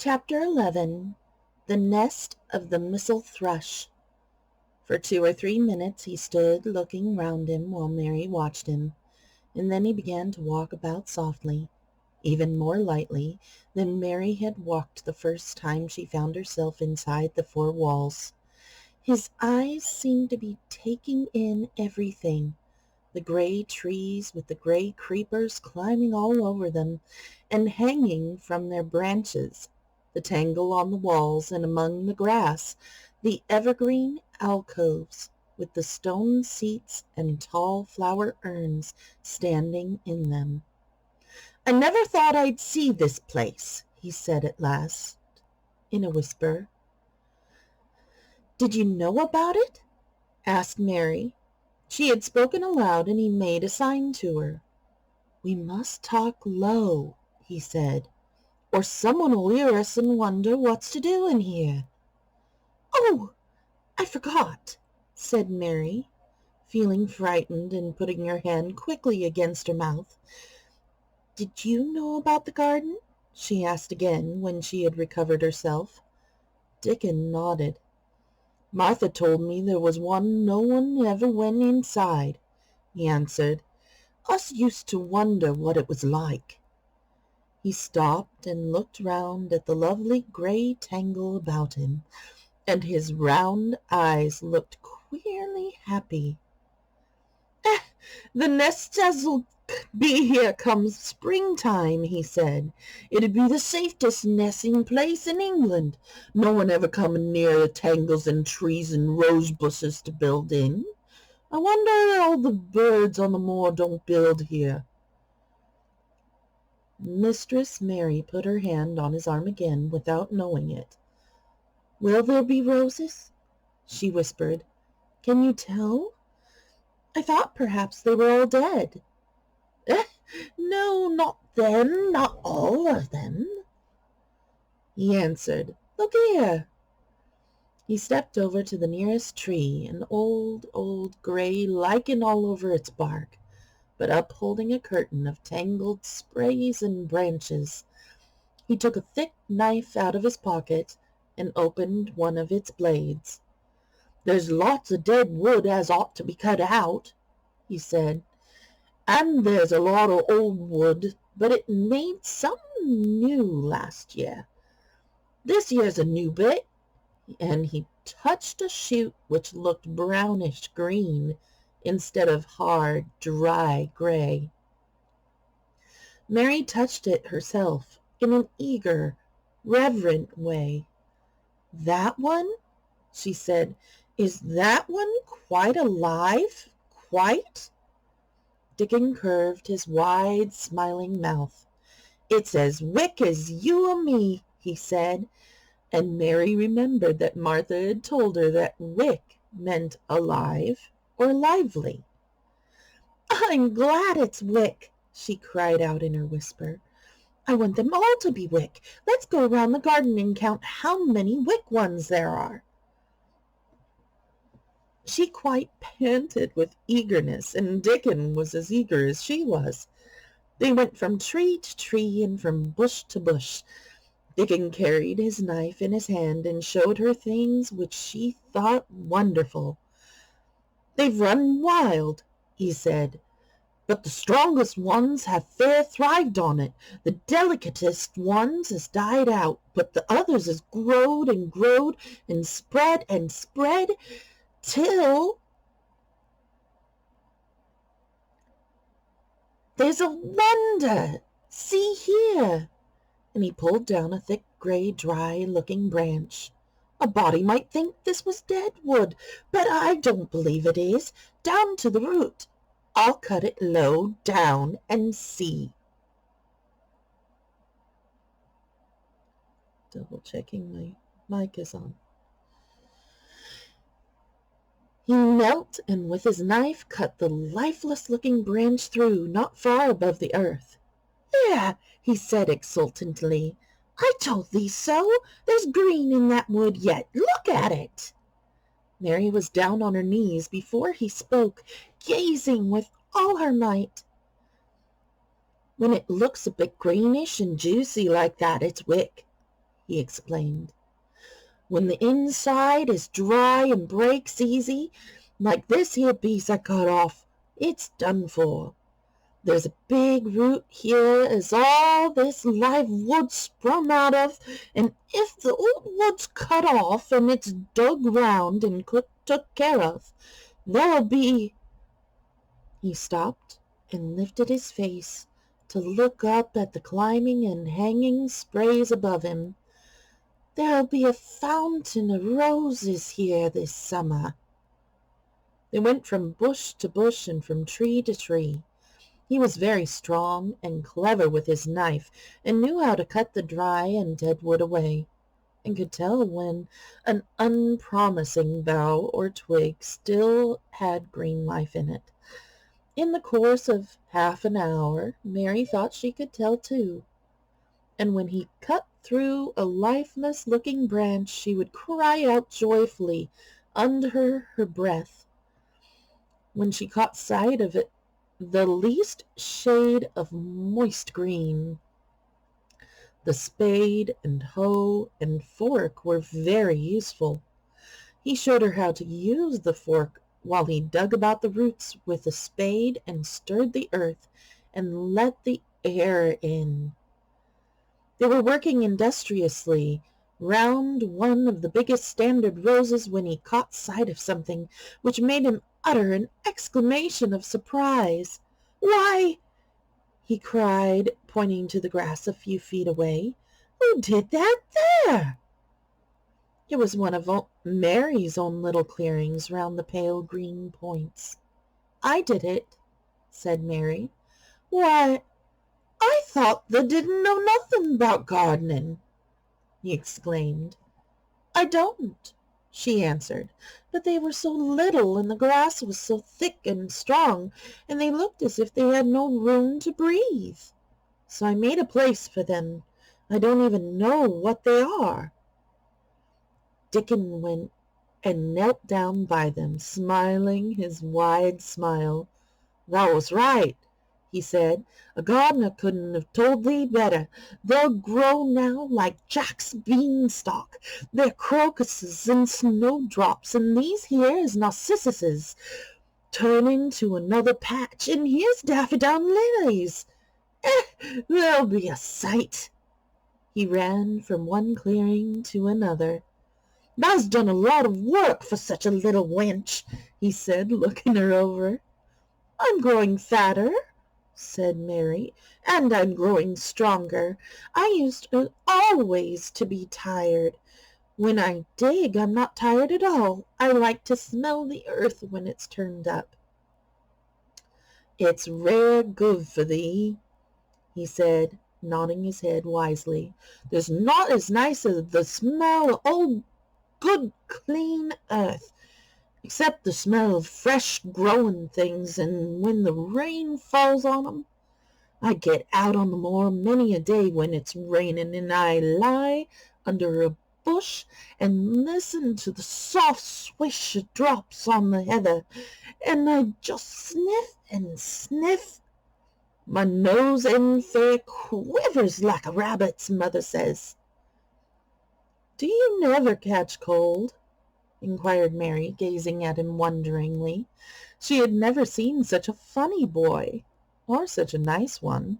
Chapter 11. The Nest of the Missel Thrush. For 2 or 3 minutes he stood looking round him while Mary watched him, and then he began to walk about softly, even more lightly than Mary had walked the first time she found herself inside the 4 walls. His eyes seemed to be taking in everything, the gray trees with the gray creepers climbing all over them and hanging from their branches, the tangle on the walls and among the grass, the evergreen alcoves with the stone seats and tall flower urns standing in them. "I never thought I'd see this place," he said at last, in a whisper. "Did you know about it?" asked Mary. She had spoken aloud, and he made a sign to her. "We must talk low," he said, "or someone will hear us and wonder what's to do in here." "Oh, I forgot," said Mary, feeling frightened and putting her hand quickly against her mouth. "Did you know about the garden?" she asked again when she had recovered herself. Dickon nodded. "Martha told me there was one no one ever went inside," he answered. "Us used to wonder what it was like." He stopped and looked round at the lovely gray tangle about him, and his round eyes looked queerly happy. "The nest as'll be here come springtime," he said. "It'd be the safest nesting place in England. No one ever coming near the tangles and trees and rose bushes to build in. I wonder all the birds on the moor don't build here." Mistress Mary put her hand on his arm again without knowing it. "Will there be roses?" she whispered. "Can you tell? I thought perhaps they were all dead." "No, not them, not all of them," he answered. "Look here." He stepped over to the nearest tree, an old gray lichen all over its bark, but upholding a curtain of tangled sprays and branches. He took a thick knife out of his pocket and opened one of its blades. "There's lots of dead wood as ought to be cut out," he said, "and there's a lot of old wood, but it made some new last year. This year's a new bit," and he touched a shoot which looked brownish green instead of hard, dry gray. Mary touched it herself in an eager, reverent way. "That one?" she said. "Is that one quite alive? Quite?" Dickon curved his wide, smiling mouth. "It's as wick as you or me," he said, and Mary remembered that Martha had told her that wick meant alive or lively. "I'm glad it's wick," she cried out in her whisper. "I want them all to be wick. Let's go round the garden and count how many wick ones there are." She quite panted with eagerness, and Dickon was as eager as she was. They went from tree to tree and from bush to bush. Dickon carried his knife in his hand and showed her things which she thought wonderful. "They've run wild," he said, "but the strongest ones have fair thrived on it. The delicatest ones has died out, but the others has growed and growed and spread till there's a wonder. See here," and he pulled down a thick gray dry-looking branch. "A body might think this was dead wood, but I don't believe it is. Down to the root. I'll cut it low down and see." Double-checking my mic is on. He knelt and with his knife cut the lifeless-looking branch through, not far above the earth. "There," he said exultantly. "I told thee so. There's green in that wood yet. Look at it." Mary was down on her knees before he spoke, gazing with all her might. "When it looks a bit greenish and juicy like that, it's wick," he explained. "When the inside is dry and breaks easy, like this here piece I cut off, it's done for. There's a big root here as all this live wood sprung out of, and if the old wood's cut off and it's dug round and took care of, there'll be—" He stopped and lifted his face to look up at the climbing and hanging sprays above him. "There'll be a fountain of roses here this summer." They went from bush to bush and from tree to tree. He was very strong and clever with his knife, and knew how to cut the dry and dead wood away, and could tell when an unpromising bough or twig still had green life in it. In the course of half an hour, Mary thought she could tell too, and when he cut through a lifeless-looking branch, she would cry out joyfully under her breath when she caught sight of it, the least shade of moist green. The spade and hoe and fork were very useful. He showed her how to use the fork while he dug about the roots with the spade and stirred the earth and let the air in. They were working industriously round one of the biggest standard roses when he caught sight of something which made him utter an exclamation of surprise. "Why," he cried, pointing to the grass a few feet away, "who did that there?" It was one of Mary's own little clearings round the pale green points. "I did it," said Mary. "Why, I thought thee didn't know nothing about gardening," he exclaimed. "I don't," she answered, "but they were so little, and the grass was so thick and strong, and they looked as if they had no room to breathe. So I made a place for them. I don't even know what they are." Dickon went and knelt down by them, smiling his wide smile. "Thou was right," he said. "A gardener couldn't have told thee better. They'll grow now like Jack's beanstalk. They're crocuses and snowdrops, and these here is narcissuses turning to another patch, and here's daffodil lilies. There'll be a sight." He ran from one clearing to another. "Thou's done a lot of work for such a little wench," he said, looking her over. "I'm growing fatter," said Mary, "and I'm growing stronger. I used always to be tired. When I dig, I'm not tired at all. I like to smell the earth when it's turned up." "It's rare good for thee," he said, nodding his head wisely. "There's not as nice as the smell of old good clean earth, except the smell of fresh growing things, and when the rain falls on 'em. I get out on the moor many a day when it's raining, and I lie under a bush and listen to the soft swish of drops on the heather, and I just sniff and sniff. My nose end fair quivers like a rabbit's, mother says." "Do you never catch cold?" inquired Mary, gazing at him wonderingly. She had never seen such a funny boy, or such a nice one.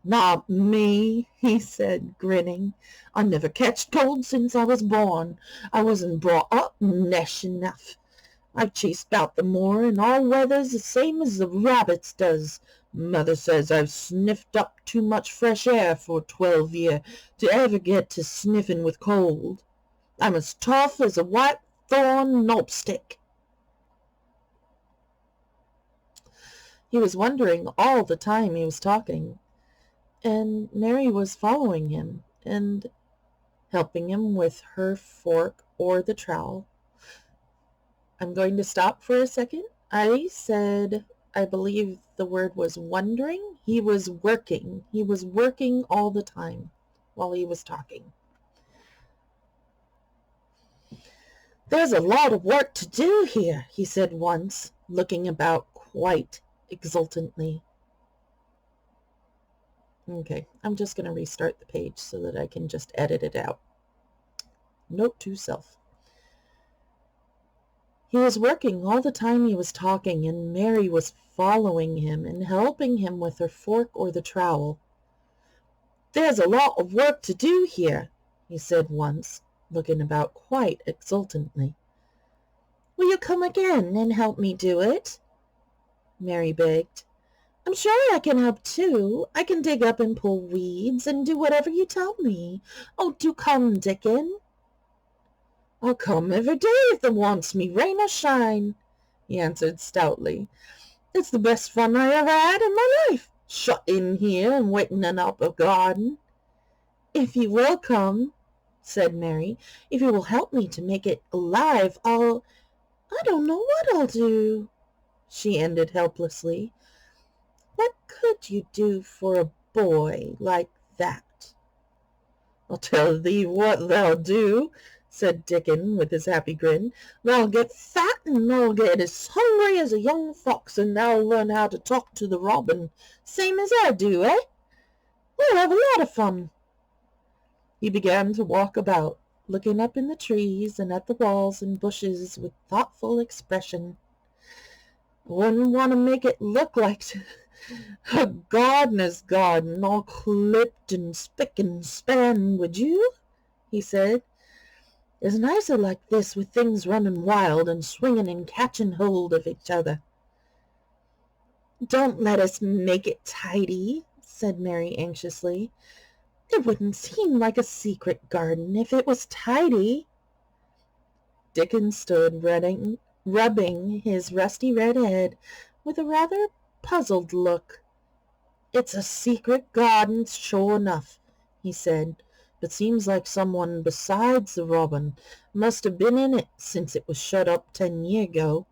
"Not me," he said, grinning. "I never catched cold since I was born. I wasn't brought up nesh enough. I've chased about the moor in all weathers the same as the rabbits does. Mother says I've sniffed up too much fresh air for 12 year to ever get to sniffing with cold. I'm as tough as a white thorn knobstick." He was wondering all the time he was talking, and Mary was following him and helping him with her fork or the trowel. I'm going to stop for a second. I said, I believe the word was wondering. He was working. He was working all the time while he was talking. "There's a lot of work to do here," he said once, looking about quite exultantly. Okay, I'm just going to restart the page so that I can just edit it out. Note to self. He was working all the time he was talking, and Mary was following him and helping him with her fork or the trowel. "There's a lot of work to do here," he said once, looking about quite exultantly. "Will you come again and help me do it?" Mary begged. "I'm sure I can help too. I can dig up and pull weeds and do whatever you tell me. Oh, do come, Dickon." "I'll come every day if thou wants me, rain or shine," he answered stoutly. "It's the best fun I ever had in my life, shut in here and waiting up a garden." "If you will come," said Mary, "if you will help me to make it alive, I don't know what I'll do," she ended helplessly. "What could you do for a boy like that?" "I'll tell thee what thou'll do," said Dickon with his happy grin. "Thou'll get fat, and thou'll get as hungry as a young fox, and thou'll learn how to talk to the robin, same as I do, eh? We'll have a lot of fun." He began to walk about, looking up in the trees and at the walls and bushes with thoughtful expression. "I wouldn't want to make it look like a gardener's garden, all clipped and spick and span, would you?" he said. "It's nicer like this, with things running wild and swinging and catching hold of each other." "Don't let us make it tidy," said Mary anxiously. "It wouldn't seem like a secret garden if it was tidy." Dickon stood rubbing his rusty red head with a rather puzzled look. "It's a secret garden, sure enough," he said, "but seems like someone besides the robin must have been in it, since it was shut up 10 years ago."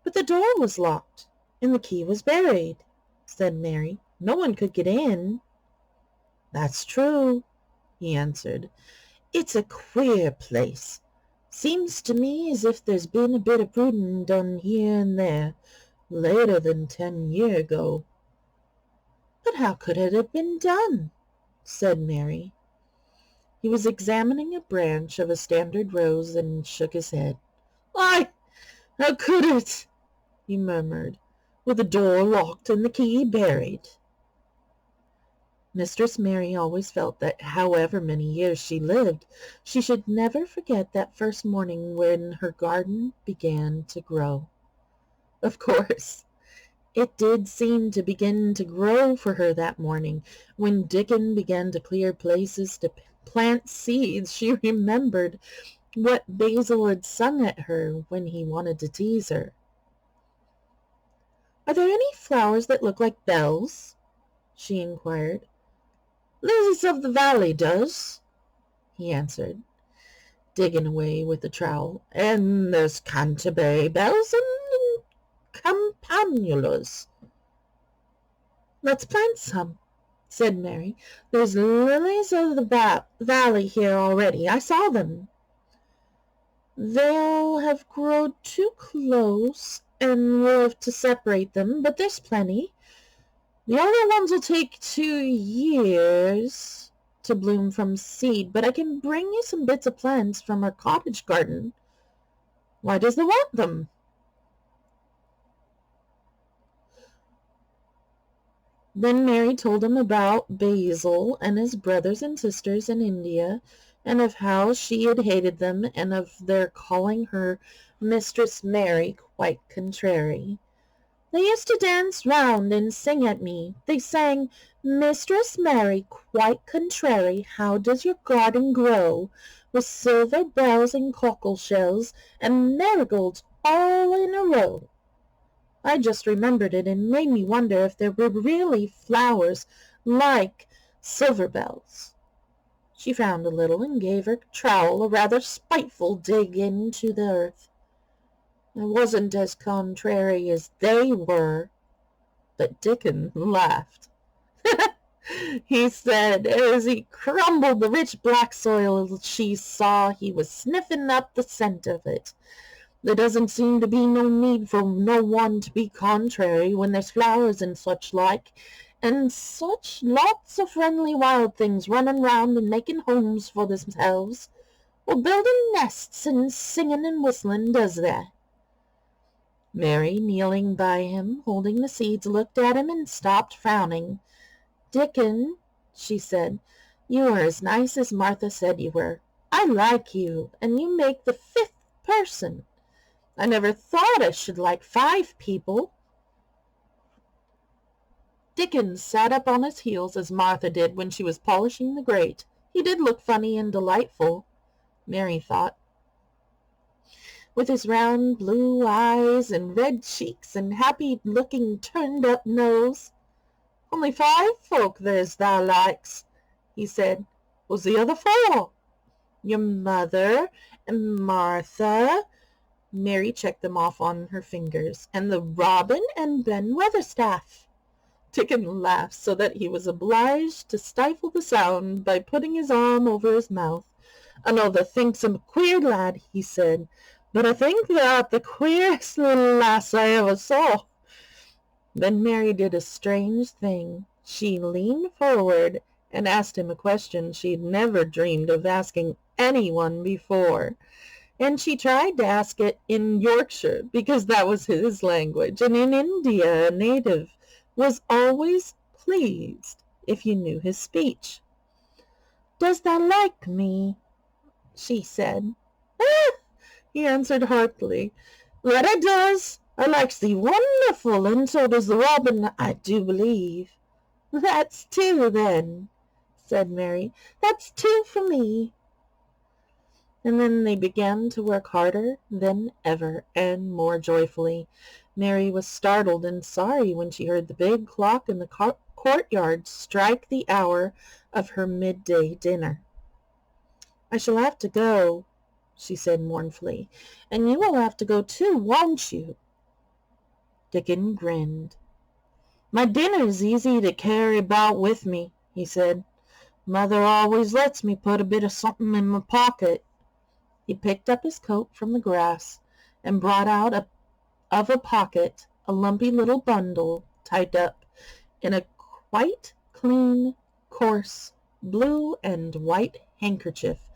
"But the door was locked, and the key was buried," said Mary. "No one could get in." "That's true," he answered. "It's a queer place. Seems to me as if there's been a bit of brooding done here and there, later than 10 years ago." "But how could it have been done?" said Mary. He was examining a branch of a standard rose and shook his head. "Why, how could it?" he murmured, "with the door locked and the key buried?" Mistress Mary always felt that however many years she lived, she should never forget that first morning when her garden began to grow. Of course, it did seem to begin to grow for her that morning. When Dickon began to clear places to plant seeds, she remembered what Basil had sung at her when he wanted to tease her. "Are there any flowers that look like bells?" she inquired. "Lilies of the valley does," he answered, digging away with the trowel. "And there's Canterbury bells and campanulas." "Let's plant some," said Mary. "There's lilies of the valley here already. I saw them." "They'll have grown too close, and we'll have to separate them, but there's plenty. The other ones will take 2 years to bloom from seed, but I can bring you some bits of plants from our cottage garden. Why does they want them?" Then Mary told him about Basil and his brothers and sisters in India, and of how she had hated them, and of their calling her Mistress Mary quite contrary. "They used to dance round and sing at me. They sang, 'Mistress Mary, quite contrary, how does your garden grow, with silver bells and cockle shells and marigolds all in a row?' I just remembered it, and made me wonder if there were really flowers like silver bells." She frowned a little and gave her trowel a rather spiteful dig into the earth. "I wasn't as contrary as they were." But Dickon laughed. He said, as he crumbled the rich black soil she saw he was sniffing up the scent of it. "There doesn't seem to be no need for no one to be contrary when there's flowers and such like, and such lots of friendly wild things running round and making homes for themselves, or building nests and singing and whistling, does there?" Mary, kneeling by him, holding the seeds, looked at him and stopped frowning. "Dickon," she said, "you are as nice as Martha said you were. I like you, and you make the 5th person. I never thought I should like 5 people." Dickon sat up on his heels as Martha did when she was polishing the grate. He did look funny and delightful, Mary thought, with his round blue eyes and red cheeks and happy-looking turned-up nose. "Only 5 folk there's thou likes," he said. "Who's the other 4? Your mother and Martha," Mary checked them off on her fingers, "and the Robin and Ben Weatherstaff." Dickon laughed so that he was obliged to stifle the sound by putting his arm over his mouth. "I know thou thinks I'm a queer lad," he said, "but I think thou'rt the queerest little lass I ever saw." Then Mary did a strange thing. She leaned forward and asked him a question she'd never dreamed of asking anyone before. And she tried to ask it in Yorkshire, because that was his language, and in India a native was always pleased if you knew his speech. "Does thou like me?" she said. "Ah!" he answered heartily. "That I does. I likes thee wonderful, and so does the robin, I do believe." "That's 2 then," said Mary. "That's 2 for me." And then they began to work harder than ever, and more joyfully. Mary was startled and sorry when she heard the big clock in the courtyard strike the hour of her midday dinner. "I shall have to go," she said mournfully, "and you will have to go too, won't you?" Dickon grinned. "My dinner's easy to carry about with me," he said. "Mother always lets me put a bit of something in my pocket." He picked up his coat from the grass and brought out of a pocket a lumpy little bundle tied up in a quite clean, coarse, blue and white handkerchief.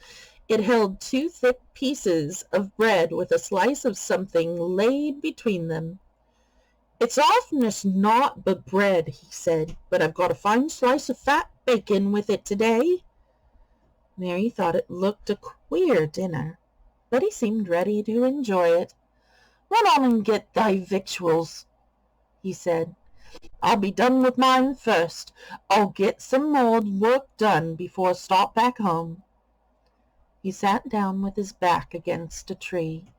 It held 2 thick pieces of bread with a slice of something laid between them. "It's oftenest naught but bread," he said, "but I've got a fine slice of fat bacon with it today." Mary thought it looked a queer dinner, but he seemed ready to enjoy it. "Run on and get thy victuals," he said. "I'll be done with mine first. I'll get some more work done before I start back home." He sat down with his back against a tree.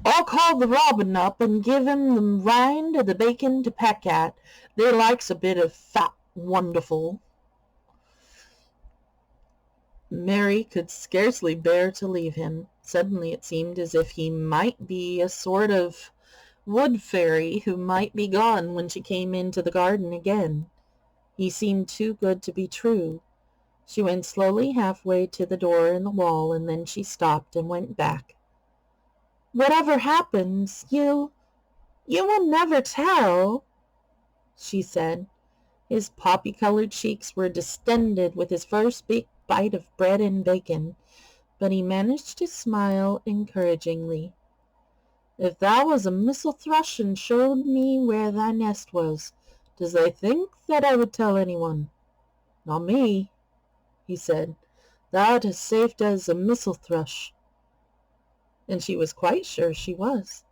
"I'll call the robin up and give him the rind of the bacon to peck at. They likes a bit of fat wonderful." Mary could scarcely bear to leave him. Suddenly it seemed as if he might be a sort of wood fairy who might be gone when she came into the garden again. He seemed too good to be true. She went slowly halfway to the door in the wall, and then she stopped and went back. "Whatever happens, you will never tell?" she said. His poppy-colored cheeks were distended with his first big bite of bread and bacon, but he managed to smile encouragingly. "If thou was a missel thrush and showed me where thy nest was, does thy think that I would tell anyone?" "Not me," he said. "Thou'rt as safe as a missel thrush." And she was quite sure she was.